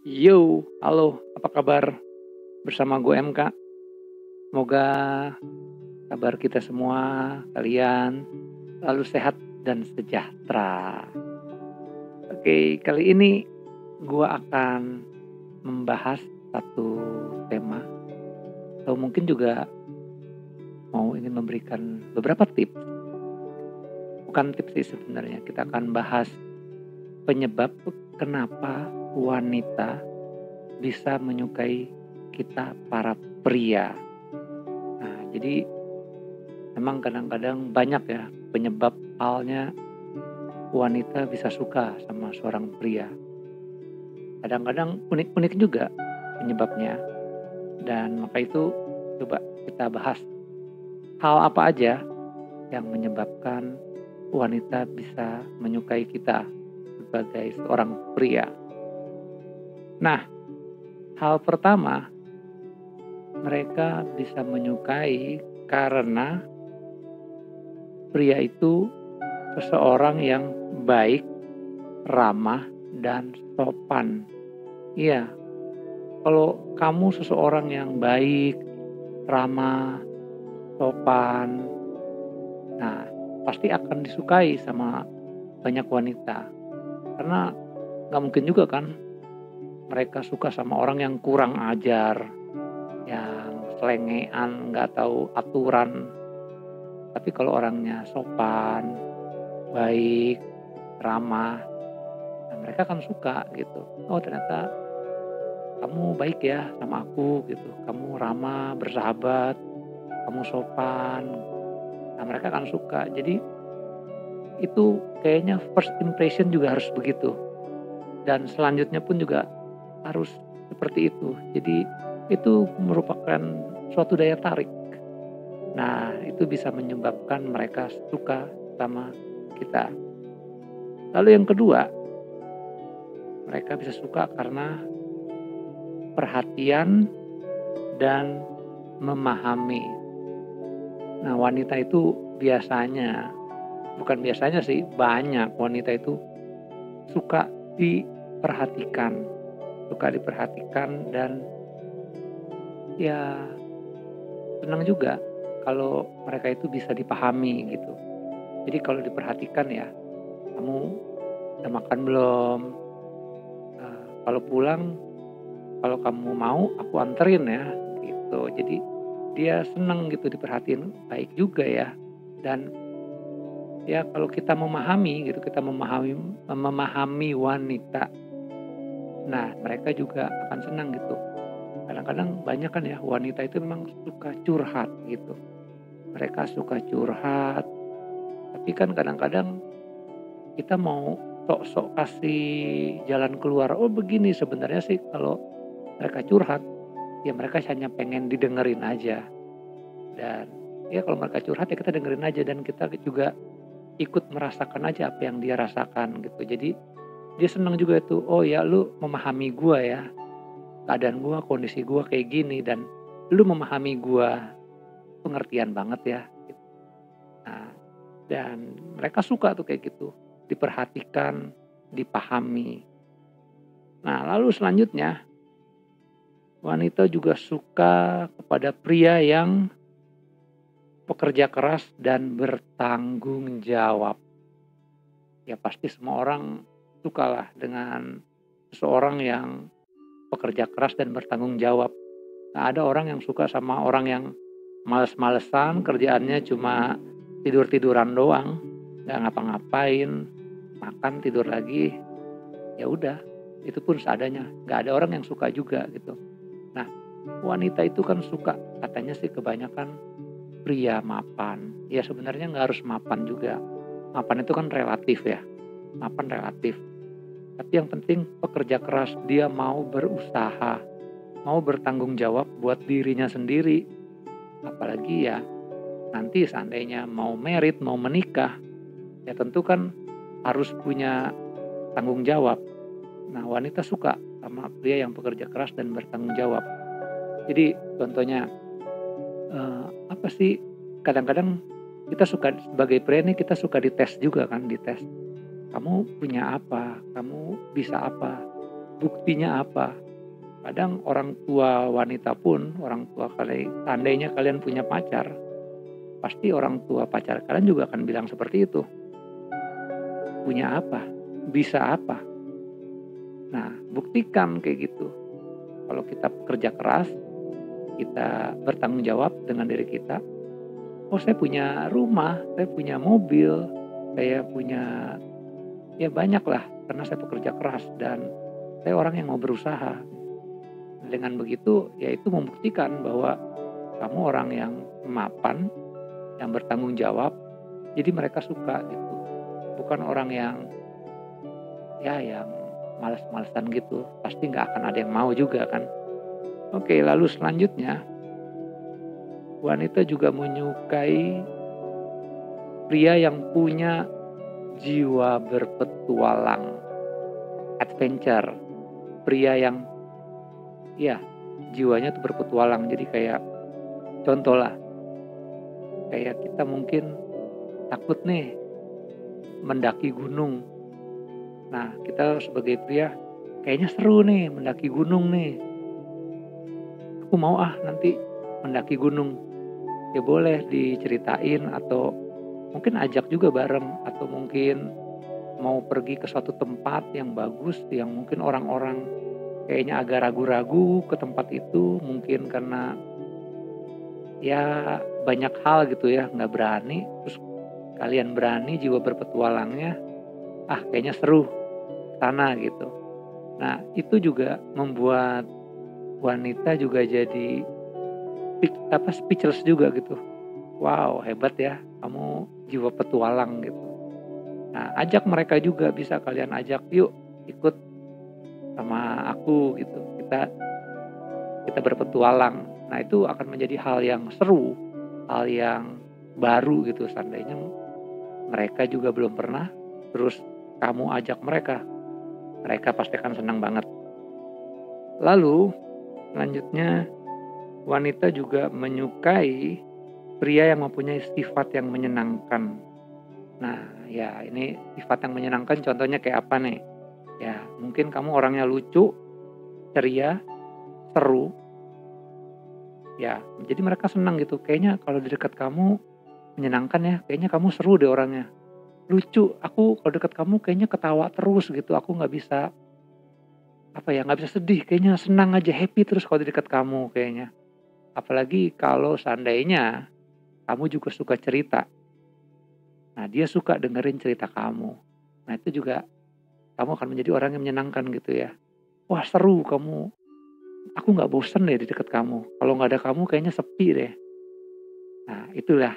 Yo, halo, apa kabar? Bersama gue MK. Semoga kabar kita semua, kalian selalu sehat dan sejahtera. Oke, kali ini gue akan membahas satu tema, atau mungkin juga ingin memberikan beberapa tips. Bukan tips sih sebenarnya, kita akan bahas penyebab kenapa wanita bisa menyukai kita para pria. Nah, jadi memang kadang-kadang banyak ya penyebab awalnya wanita bisa suka sama seorang pria. Kadang-kadang unik-unik juga penyebabnya. Dan maka itu coba kita bahas hal apa aja yang menyebabkan wanita bisa menyukai kita sebagai seorang pria. Nah, hal pertama, mereka bisa menyukai karena pria itu seseorang yang baik, ramah, dan sopan. Iya, kalau kamu seseorang yang baik, ramah, sopan, nah pasti akan disukai sama banyak wanita. Karena gak mungkin juga kan mereka suka sama orang yang kurang ajar, yang selengean, gak tahu aturan. Tapi kalau orangnya sopan, baik, ramah, nah mereka akan suka gitu. Oh, ternyata kamu baik ya sama aku gitu. Kamu ramah, bersahabat, kamu sopan. Nah, mereka akan suka. Jadi itu kayaknya first impression juga harus begitu. Dan selanjutnya pun juga harus seperti itu. Jadi itu merupakan suatu daya tarik. Nah, itu bisa menyebabkan mereka suka sama kita. Lalu yang kedua, mereka bisa suka karena perhatian dan memahami. Nah, wanita itu bukan biasanya sih, banyak wanita itu suka diperhatikan dan ya senang juga kalau mereka itu bisa dipahami gitu. Jadi kalau diperhatikan ya, kamu udah makan belum? Kalau pulang, kalau kamu mau aku anterin ya gitu. Jadi dia senang gitu diperhatiin, baik juga ya. Dan ya kalau kita memahami gitu, kita memahami wanita. Nah, mereka juga akan senang gitu. Kadang-kadang banyak kan ya wanita itu memang suka curhat gitu. Mereka suka curhat, tapi kan kadang-kadang kita mau sok-sok kasih jalan keluar. Oh begini, sebenarnya sih kalau mereka curhat, ya mereka hanya pengen didengerin aja. Dan ya kalau mereka curhat ya kita dengerin aja, dan kita juga ikut merasakan aja apa yang dia rasakan gitu. Jadi dia senang juga itu, oh ya lu memahami gua ya, keadaan gua, kondisi gua kayak gini, dan lu memahami gua, pengertian banget ya. Nah, dan mereka suka tuh kayak gitu, diperhatikan, dipahami. Nah, lalu selanjutnya, wanita juga suka kepada pria yang pekerja keras dan bertanggung jawab. Ya pasti semua orang sukalah dengan seseorang yang pekerja keras dan bertanggung jawab. Nah, ada orang yang suka sama orang yang males-malesan, kerjaannya cuma tidur-tiduran doang, nggak ngapa-ngapain, makan tidur lagi, ya udah, itu pun seadanya. Nggak ada orang yang suka juga gitu. Nah, wanita itu kan suka, katanya sih kebanyakan pria mapan. Ya sebenarnya nggak harus mapan juga. Mapan itu kan relatif ya, mapan relatif. Tapi yang penting pekerja keras, dia mau berusaha, mau bertanggung jawab buat dirinya sendiri. Apalagi ya nanti seandainya mau merit, mau menikah, ya tentu kan harus punya tanggung jawab. Nah, wanita suka sama pria yang pekerja keras dan bertanggung jawab. Jadi contohnya apa sih, kadang-kadang kita suka sebagai pria nih, kita suka dites juga kan, dites. Kamu punya apa? Kamu bisa apa? buktinya apa? Kadang orang tua wanita pun, orang tua kalian, seandainya kalian punya pacar, pasti orang tua pacar kalian juga akan bilang seperti itu. Punya apa? Bisa apa? Nah, buktikan kayak gitu. Kalau kita kerja keras, kita bertanggung jawab dengan diri kita. Oh, saya punya rumah, saya punya mobil, saya punya, ya banyak lah, karena saya pekerja keras dan saya orang yang mau berusaha. Dengan begitu, ya itu membuktikan bahwa kamu orang yang mapan, yang bertanggung jawab, jadi mereka suka gitu. Bukan orang yang yang malas-malasan gitu, pasti nggak akan ada yang mau juga kan. Oke, lalu selanjutnya, wanita juga menyukai pria yang punya jiwa berpetualang, adventure. Pria yang jiwanya tuh berpetualang. Jadi kayak contoh lah, kayak kita mungkin takut nih mendaki gunung. Nah, kita sebagai pria kayaknya seru nih mendaki gunung nih. Aku mau nanti mendaki gunung. Ya boleh diceritain atau mungkin ajak juga bareng, atau mungkin mau pergi ke suatu tempat yang bagus yang mungkin orang-orang kayaknya agak ragu-ragu ke tempat itu, mungkin karena banyak hal gitu ya, nggak berani, terus kalian berani, jiwa berpetualangnya, kayaknya seru sana gitu. Nah, itu juga membuat wanita juga jadi speechless juga gitu. Wow, hebat ya, kamu jiwa petualang gitu. Nah, ajak mereka juga, bisa kalian ajak, yuk ikut sama aku gitu. Kita berpetualang. Nah, itu akan menjadi hal yang seru, hal yang baru gitu. Seandainya mereka juga belum pernah, terus kamu ajak mereka pasti akan senang banget. Lalu selanjutnya, wanita juga menyukai pria yang mempunyai sifat yang menyenangkan. Nah, ini sifat yang menyenangkan contohnya kayak apa nih? Ya, mungkin kamu orangnya lucu, ceria, seru. Ya, jadi mereka senang gitu. Kayaknya kalau di dekat kamu menyenangkan ya, kayaknya kamu seru deh orangnya. Lucu, aku kalau dekat kamu kayaknya ketawa terus gitu. Aku nggak bisa nggak bisa sedih. Kayaknya senang aja, happy terus kalau di dekat kamu kayaknya. Apalagi kalau seandainya kamu juga suka cerita. Nah, dia suka dengerin cerita kamu. Nah, itu juga kamu akan menjadi orang yang menyenangkan gitu ya. Wah, seru kamu. Aku nggak bosen deh di dekat kamu. Kalau nggak ada kamu kayaknya sepi deh. Nah, itulah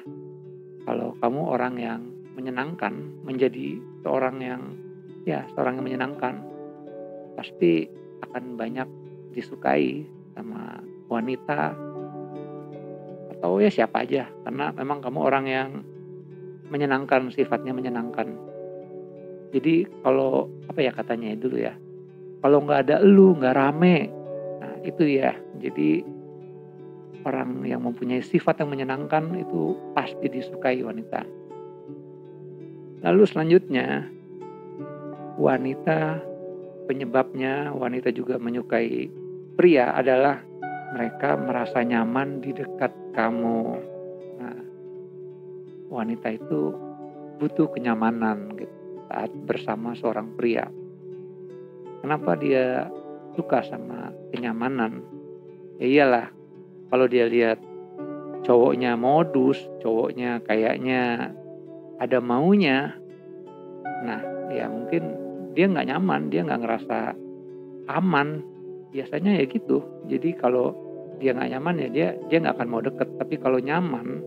kalau kamu orang yang menyenangkan, menjadi seorang yang menyenangkan, pasti akan banyak disukai sama wanita atau ya siapa aja, karena memang kamu orang yang menyenangkan, sifatnya menyenangkan. Jadi kalau katanya dulu ya, kalau nggak ada elu nggak rame. Nah, itu ya, jadi orang yang mempunyai sifat yang menyenangkan itu pasti disukai wanita. Lalu selanjutnya, penyebabnya wanita juga menyukai pria adalah mereka merasa nyaman di dekat kamu. Nah, wanita itu butuh kenyamanan gitu saat bersama seorang pria. Kenapa dia suka sama kenyamanan? Ya iyalah, kalau dia lihat cowoknya modus, cowoknya kayaknya ada maunya, nah ya mungkin dia nggak nyaman, dia nggak ngerasa aman. Biasanya ya gitu. Jadi kalau dia nggak nyaman ya dia nggak akan mau deket. Tapi kalau nyaman,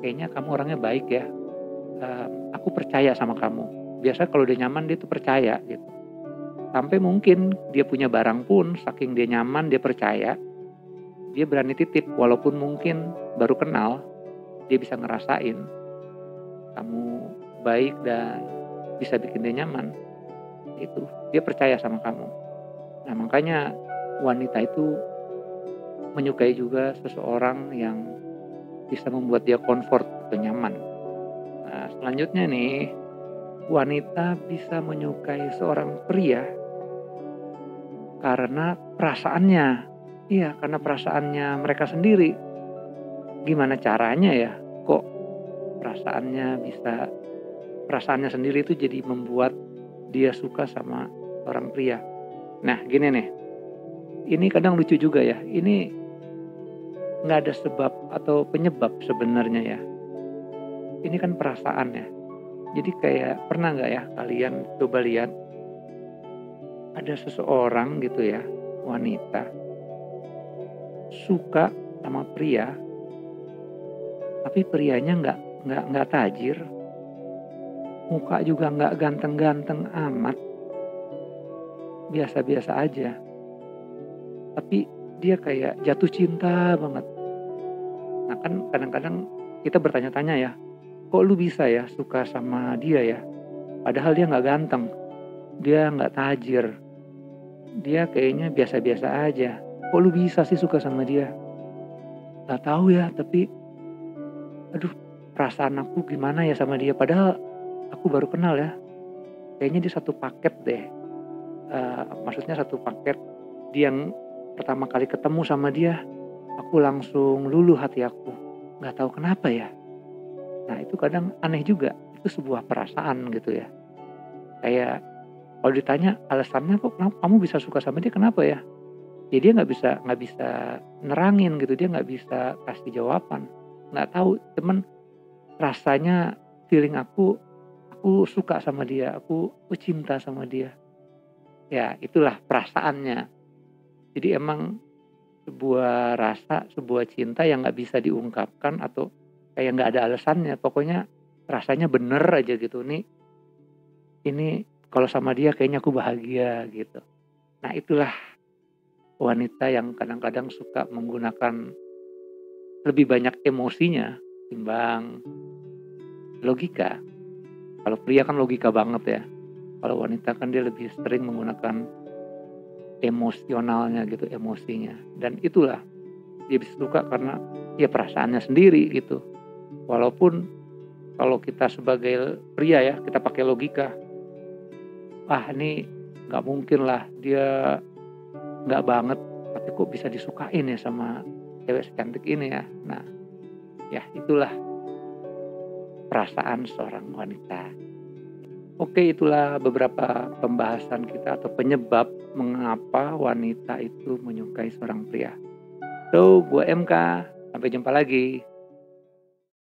kayaknya kamu orangnya baik ya. Aku percaya sama kamu. Biasanya kalau dia nyaman dia tuh percaya gitu. Sampai mungkin dia punya barang pun, saking dia nyaman, dia percaya, dia berani titip walaupun mungkin baru kenal, dia bisa ngerasain kamu baik dan bisa bikin dia nyaman. Itu, dia percaya sama kamu. Nah, makanya wanita itu menyukai juga seseorang yang bisa membuat dia comfort atau nyaman. Nah, selanjutnya nih, wanita bisa menyukai seorang pria karena perasaannya. Iya, karena perasaannya mereka sendiri. Gimana caranya ya? Kok perasaannya sendiri itu jadi membuat dia suka sama orang pria. Nah, gini nih. Ini kadang lucu juga ya. Ini nggak ada sebab atau penyebab sebenarnya ya. Ini kan perasaan ya. Jadi kayak pernah nggak ya kalian coba lihat ada seseorang gitu ya, wanita suka sama pria, tapi prianya nggak tajir, muka juga nggak ganteng-ganteng amat, biasa-biasa aja. Tapi dia kayak jatuh cinta banget. Nah kan kadang-kadang kita bertanya-tanya ya, kok lu bisa ya suka sama dia ya? Padahal dia nggak ganteng, dia nggak tajir, dia kayaknya biasa-biasa aja. Kok lu bisa sih suka sama dia? Gak tahu ya, tapi aduh perasaan aku gimana ya sama dia. Padahal aku baru kenal ya. Kayaknya dia satu paket deh. Maksudnya satu paket. Dia yang pertama kali ketemu sama dia, aku langsung luluh hati aku. Gak tahu kenapa ya. Nah itu kadang aneh juga. Itu sebuah perasaan gitu ya. Kayak kalau ditanya alasannya kok kamu bisa suka sama dia, kenapa ya? Ya dia nggak bisa nerangin gitu, dia nggak bisa kasih jawaban, nggak tahu, cuman rasanya feeling aku suka sama dia, aku cinta sama dia. Ya itulah perasaannya. Jadi emang sebuah rasa, sebuah cinta yang nggak bisa diungkapkan atau kayak nggak ada alasannya. Pokoknya rasanya bener aja gitu. Ini kalau sama dia kayaknya aku bahagia gitu. Nah itulah wanita yang kadang-kadang suka menggunakan lebih banyak emosinya timbang logika. Kalau pria kan logika banget ya. Kalau wanita kan dia lebih sering menggunakan emosionalnya gitu, emosinya. Dan itulah dia bisa suka karena ya perasaannya sendiri gitu. Walaupun kalau kita sebagai pria ya, kita pakai logika. Wah ini gak mungkin lah, dia nggak banget, tapi kok bisa disukain ya sama cewek secantik ini ya. Nah ya itulah perasaan seorang wanita. Oke, itulah beberapa pembahasan kita atau penyebab mengapa wanita itu menyukai seorang pria. So gue MK, sampai jumpa lagi.